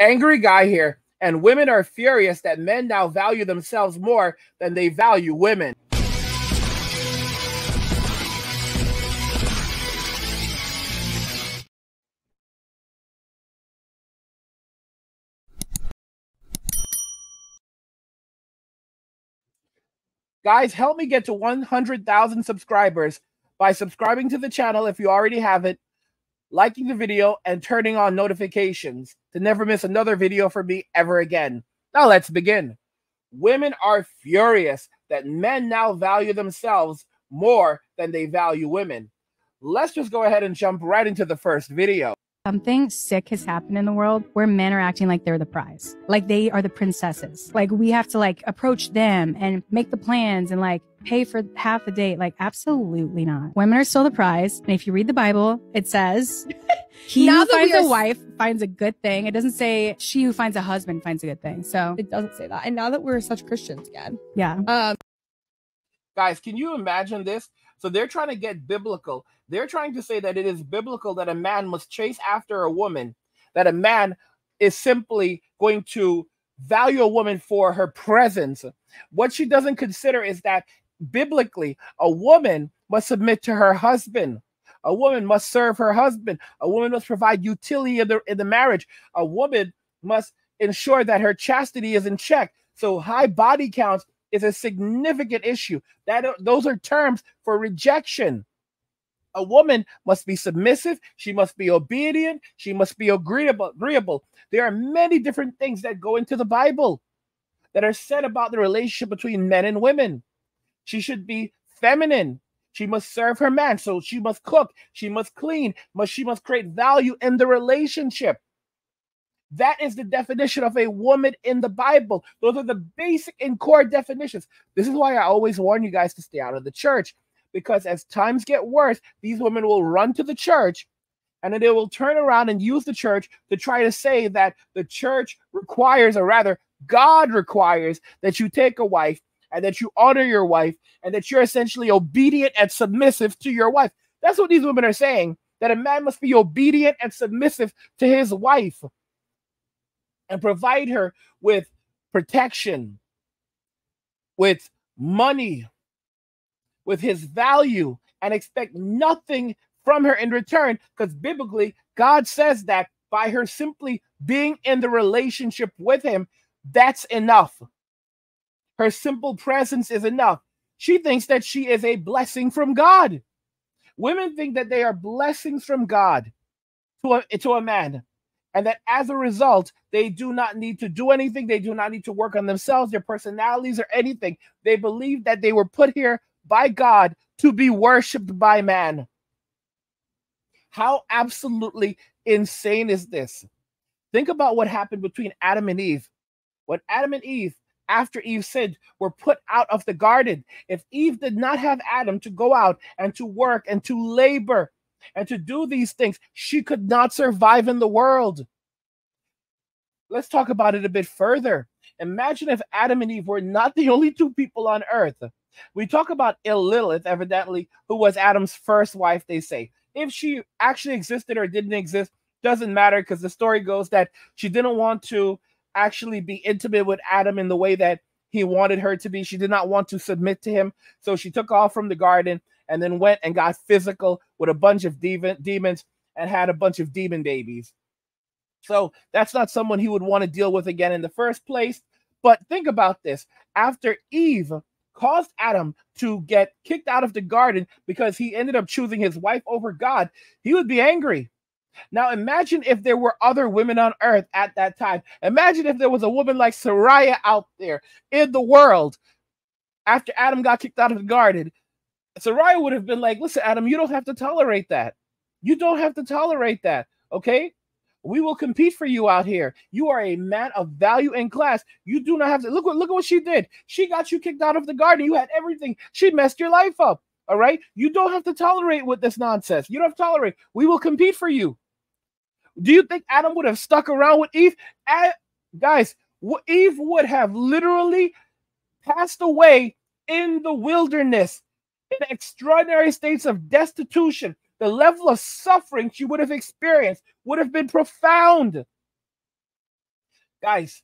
Angry guy here, and women are furious that men now value themselves more than they value women. Guys, help me get to 100,000 subscribers by subscribing to the channel if you already have it, liking the video, and turning on notifications to never miss another video from me ever again. Now let's begin. Women are furious that men now value themselves more than they value women. Let's just go ahead and jump right into the first video. Something sick has happened in the world where men are acting like they're the prize. Like they are the princesses. Like we have to like approach them and make the plans and like pay for half the date. Like absolutely not. Women are still the prize. And if you read the Bible, it says he who finds a wife finds a good thing. It doesn't say she who finds a husband finds a good thing. So it doesn't say that. And now that we're such Christians again. Yeah. Guys, can you imagine this? So they're trying to get biblical. They're trying to say that it is biblical that a man must chase after a woman, that a man is simply going to value a woman for her presence. What she doesn't consider is that biblically, a woman must submit to her husband. A woman must serve her husband. A woman must provide utility in the marriage. A woman must ensure that her chastity is in check. So high body counts is a significant issue. Those are terms for rejection. A woman must be submissive. She must be obedient. She must be agreeable. There are many different things that go into the Bible that are said about the relationship between men and women. She should be feminine. She must serve her man. So she must cook. She must clean. She must create value in the relationship. That is the definition of a woman in the Bible. Those are the basic and core definitions. This is why I always warn you guys to stay out of the church, because as times get worse, these women will run to the church and then they will turn around and use the church to try to say that the church requires, or rather God requires, that you take a wife and that you honor your wife and that you're essentially obedient and submissive to your wife. That's what these women are saying, that a man must be obedient and submissive to his wife and provide her with protection, with money, with his value, and expect nothing from her in return, because biblically, God says that by her simply being in the relationship with him, that's enough. Her simple presence is enough. She thinks that she is a blessing from God. Women think that they are blessings from God to a man, and that as a result, they do not need to do anything. They do not need to work on themselves, their personalities, or anything. They believe that they were put here by God to be worshipped by man. How absolutely insane is this? Think about what happened between Adam and Eve. When Adam and Eve, after Eve sinned, were put out of the garden. If Eve did not have Adam to go out and to work and to labor and to do these things, she could not survive in the world. Let's talk about it a bit further. Imagine if Adam and Eve were not the only two people on earth. We talk about Lilith, evidently, who was Adam's first wife, they say. If she actually existed or didn't exist, doesn't matter, because the story goes that she didn't want to actually be intimate with Adam in the way that he wanted her to be. She did not want to submit to him. So she took off from the garden and then went and got physical with a bunch of demons and had a bunch of demon babies. So that's not someone he would want to deal with again in the first place. But think about this. After Eve caused Adam to get kicked out of the garden because he ended up choosing his wife over God, he would be angry. Now imagine if there were other women on earth at that time. Imagine if there was a woman like Sarai out there in the world after Adam got kicked out of the garden. Sarai would have been like, listen, Adam, you don't have to tolerate that. You don't have to tolerate that, okay? We will compete for you out here. You are a man of value and class. You do not have to. Look at what she did. She got you kicked out of the garden. You had everything. She messed your life up, all right? You don't have to tolerate with this nonsense. You don't have to tolerate. We will compete for you. Do you think Adam would have stuck around with Eve? Guys, Eve would have literally passed away in the wilderness in extraordinary states of destitution. The level of suffering she would have experienced would have been profound. Guys,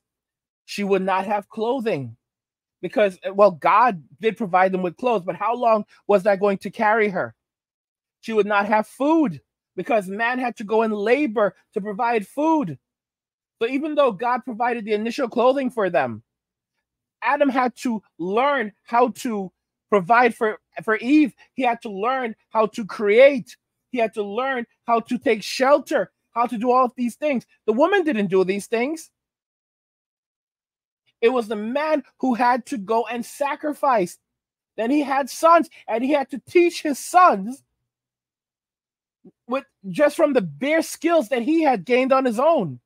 she would not have clothing because, well, God did provide them with clothes, but how long was that going to carry her? She would not have food because man had to go and labor to provide food. So even though God provided the initial clothing for them, Adam had to learn how to provide for Eve. He had to learn how to create. He had to learn how to take shelter, how to do all of these things. The woman didn't do these things. It was the man who had to go and sacrifice. Then he had sons, and he had to teach his sons with just from the bare skills that he had gained on his own.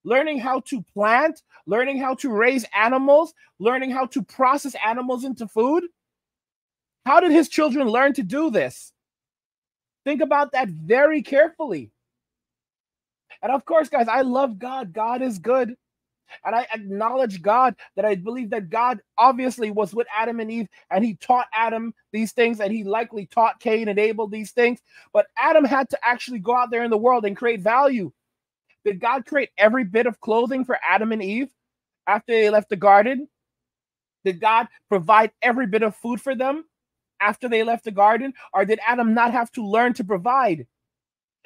Learning how to plant, learning how to raise animals, learning how to process animals into food. How did his children learn to do this? Think about that very carefully. And of course, guys, I love God. God is good. And I acknowledge God, that I believe that God obviously was with Adam and Eve, and he taught Adam these things, and he likely taught Cain and Abel these things. But Adam had to actually go out there in the world and create value. Did God create every bit of clothing for Adam and Eve after they left the garden? Did God provide every bit of food for them after they left the garden? Or did Adam not have to learn to provide?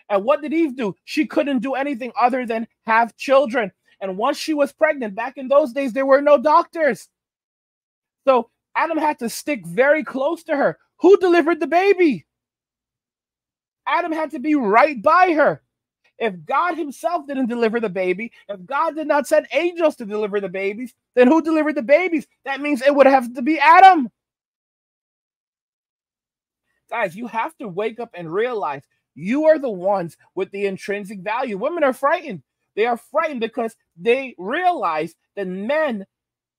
And what did Eve do? She couldn't do anything other than have children. And once she was pregnant, back in those days, there were no doctors. So Adam had to stick very close to her. Who delivered the baby? Adam had to be right by her. If God himself didn't deliver the baby, if God did not send angels to deliver the babies, then who delivered the babies? That means it would have to be Adam. Guys, you have to wake up and realize you are the ones with the intrinsic value. Women are frightened. They are frightened because they realize that men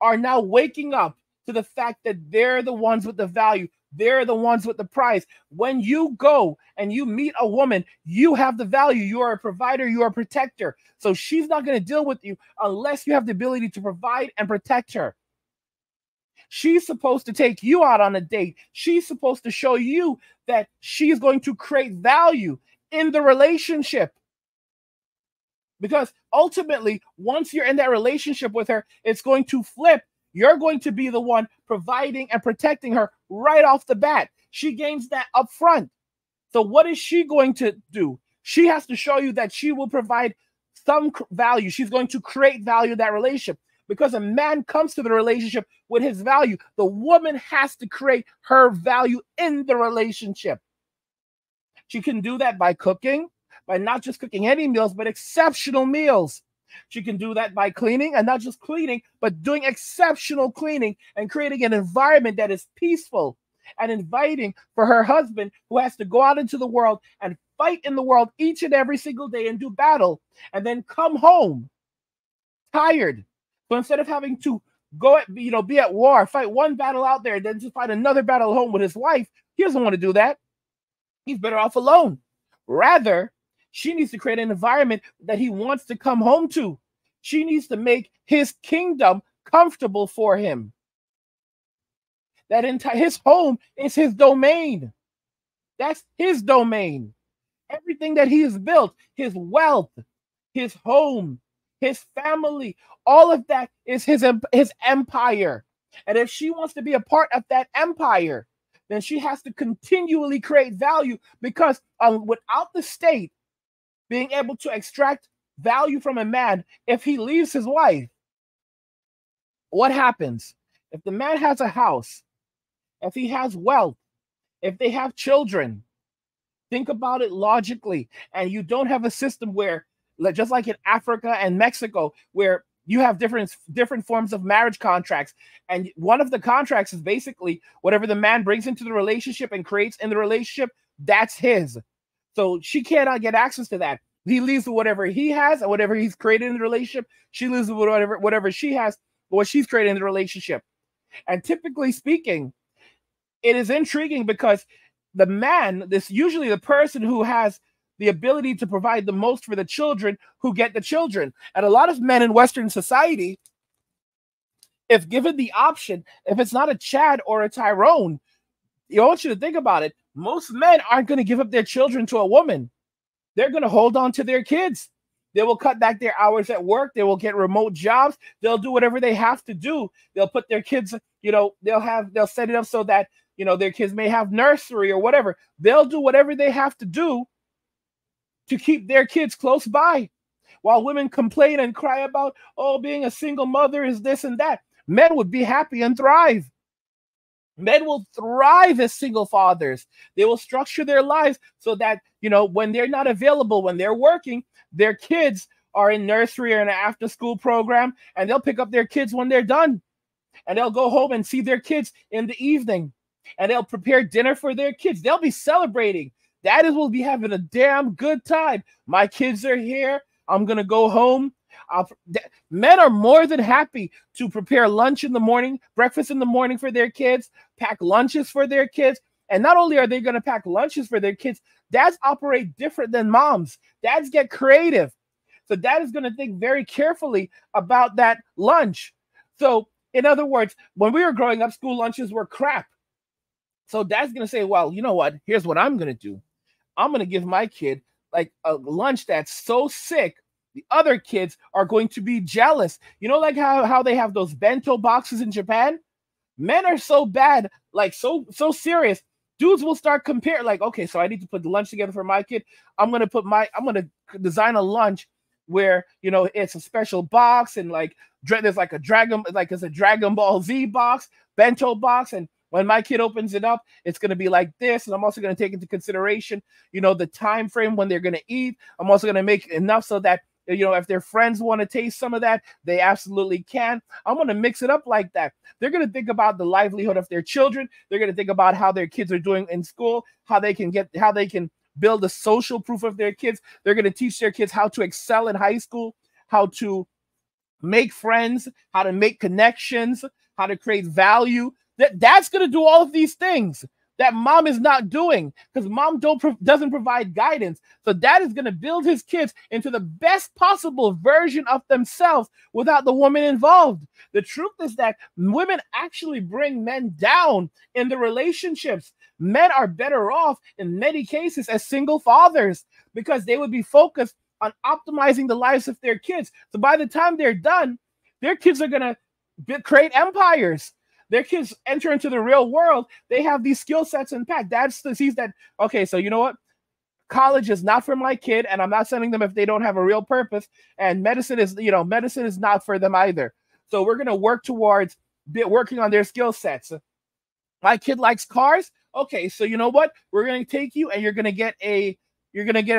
are now waking up to the fact that they're the ones with the value. They're the ones with the prize. When you go and you meet a woman, you have the value. You are a provider. You are a protector. So she's not going to deal with you unless you have the ability to provide and protect her. She's supposed to take you out on a date. She's supposed to show you that she's going to create value in the relationship. Because ultimately, once you're in that relationship with her, it's going to flip. You're going to be the one providing and protecting her right off the bat. She gains that up front. So what is she going to do? She has to show you that she will provide some value. She's going to create value in that relationship. Because a man comes to the relationship with his value, the woman has to create her value in the relationship. She can do that by cooking, by not just cooking any meals, but exceptional meals. She can do that by cleaning, and not just cleaning, but doing exceptional cleaning and creating an environment that is peaceful and inviting for her husband, who has to go out into the world and fight in the world each and every single day and do battle, and then come home tired. So instead of having to go at, be at war, fight one battle out there, then just fight another battle at home with his wife, he doesn't want to do that. He's better off alone. Rather, she needs to create an environment that he wants to come home to. She needs to make his kingdom comfortable for him. That his home is his domain. That's his domain. Everything that he has built, his wealth, his home, his family, all of that is his empire. And if she wants to be a part of that empire, then she has to continually create value, because without the state being able to extract value from a man, if he leaves his wife, what happens? If the man has a house, if he has wealth, if they have children, think about it logically. And you don't have a system where, just like in Africa and Mexico, where you have different forms of marriage contracts. And one of the contracts is basically whatever the man brings into the relationship and creates in the relationship, that's his. So she cannot get access to that. He leaves with whatever he has and whatever he's created in the relationship. She leaves with whatever she has or what she's created in the relationship. And typically speaking, it is intriguing because the man, this usually the person who has the ability to provide the most for the children, who get the children. And a lot of men in Western society, if given the option, if it's not a Chad or a Tyrone, I want you to think about it. Most men aren't going to give up their children to a woman. They're going to hold on to their kids. They will cut back their hours at work. They will get remote jobs. They'll do whatever they have to do. They'll put their kids, they'll set it up so that, their kids may have nursery or whatever. They'll do whatever they have to do to keep their kids close by. While women complain and cry about, oh, being a single mother is this and that, men would be happy and thrive. Men will thrive as single fathers. They will structure their lives so that, when they're not available, when they're working, their kids are in nursery or in an after-school program, and they'll pick up their kids when they're done. And they'll go home and see their kids in the evening. And they'll prepare dinner for their kids. They'll be celebrating. Daddies will be having a damn good time. My kids are here. I'm going to go home. Men are more than happy to prepare lunch in the morning, breakfast in the morning for their kids, pack lunches for their kids. And not only are they going to pack lunches for their kids, dads operate different than moms. Dads get creative. So dad is going to think very carefully about that lunch. So in other words, when we were growing up, school lunches were crap. So dad's going to say, well, you know what? Here's what I'm going to do. I'm going to give my kid like a lunch that's so sick, the other kids are going to be jealous. Like how they have those bento boxes in Japan? Men are so bad, like so serious. Dudes will start comparing, like, okay, so I need to put the lunch together for my kid. I'm going to design a lunch where, it's a special box and like there's like it's a Dragon Ball Z box, bento box. And when my kid opens it up, it's going to be like this. And I'm also going to take into consideration, the time frame when they're going to eat. I'm also going to make enough so that, if their friends want to taste some of that, they absolutely can. I'm going to mix it up like that. They're going to think about the livelihood of their children. They're going to think about how their kids are doing in school, how they can build the social proof of their kids. They're going to teach their kids how to excel in high school, how to make friends, how to make connections, how to create value. Dad's going to do all of these things that mom is not doing because mom doesn't provide guidance. So dad is going to build his kids into the best possible version of themselves without the woman involved. The truth is that women actually bring men down in the relationships. Men are better off in many cases as single fathers because they would be focused on optimizing the lives of their kids. So by the time they're done, their kids are going to create empires. Their kids enter into the real world. They have these skill sets intact. Dad sees that, okay, so you know what? College is not for my kid, and I'm not sending them if they don't have a real purpose. And medicine is not for them either. So we're going to work towards working on their skill sets. My kid likes cars. Okay, so you know what? We're going to take you and you're going to get a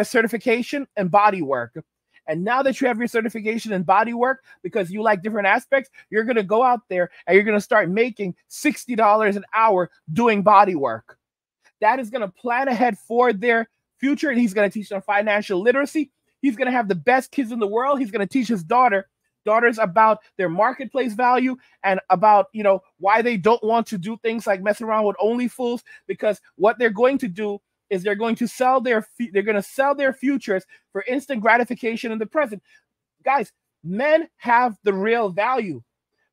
certification in body work. And now that you have your certification in body work, because you like different aspects, you're going to go out there and you're going to start making $60 an hour doing body work. That is going to plan ahead for their future. And he's going to teach them financial literacy. He's going to have the best kids in the world. He's going to teach his daughters about their marketplace value and about, why they don't want to do things like mess around with OnlyFools, because what they're going to do is they're going to sell their futures for instant gratification in the present. Guys, men have the real value.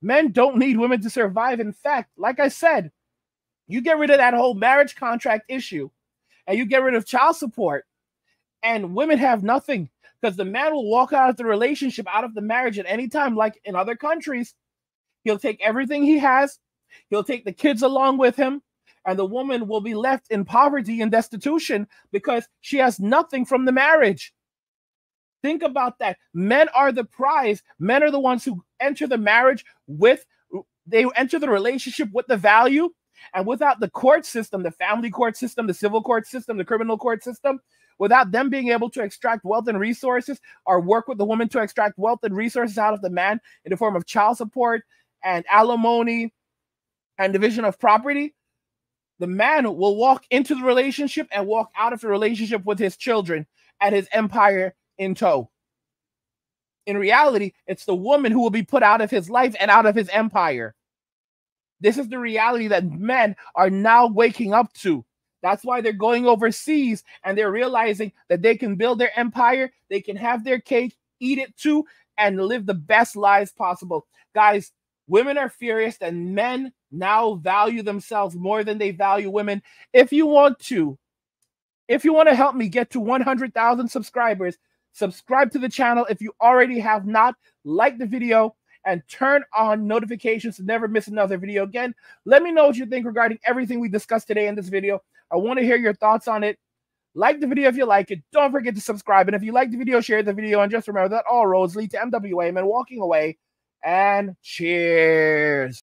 Men don't need women to survive. In fact, like I said, you get rid of that whole marriage contract issue and you get rid of child support and women have nothing because the man will walk out of the relationship, out of the marriage at any time. Like in other countries, he'll take everything he has. He'll take the kids along with him. And the woman will be left in poverty and destitution because she has nothing from the marriage. Think about that. Men are the prize. Men are the ones who enter the marriage they enter the relationship with the value. And without the court system, the family court system, the civil court system, the criminal court system, without them being able to extract wealth and resources or work with the woman to extract wealth and resources out of the man in the form of child support and alimony and division of property, the man will walk into the relationship and walk out of the relationship with his children and his empire in tow. In reality, it's the woman who will be put out of his life and out of his empire. This is the reality that men are now waking up to. That's why they're going overseas and they're realizing that they can build their empire, they can have their cake, eat it too, and live the best lives possible. Guys, women are furious that men now value themselves more than they value women. If you want to help me get to 100,000 subscribers, Subscribe to the channel if you already have not. Like the video and turn on notifications to never miss another video. Again, let me know what you think regarding everything we discussed today in this video. I want to hear your thoughts on it. Like the video if you like it. Don't forget to subscribe. And if you like the video, share the video. And just remember that all roads lead to MWA. And walking away. And cheers.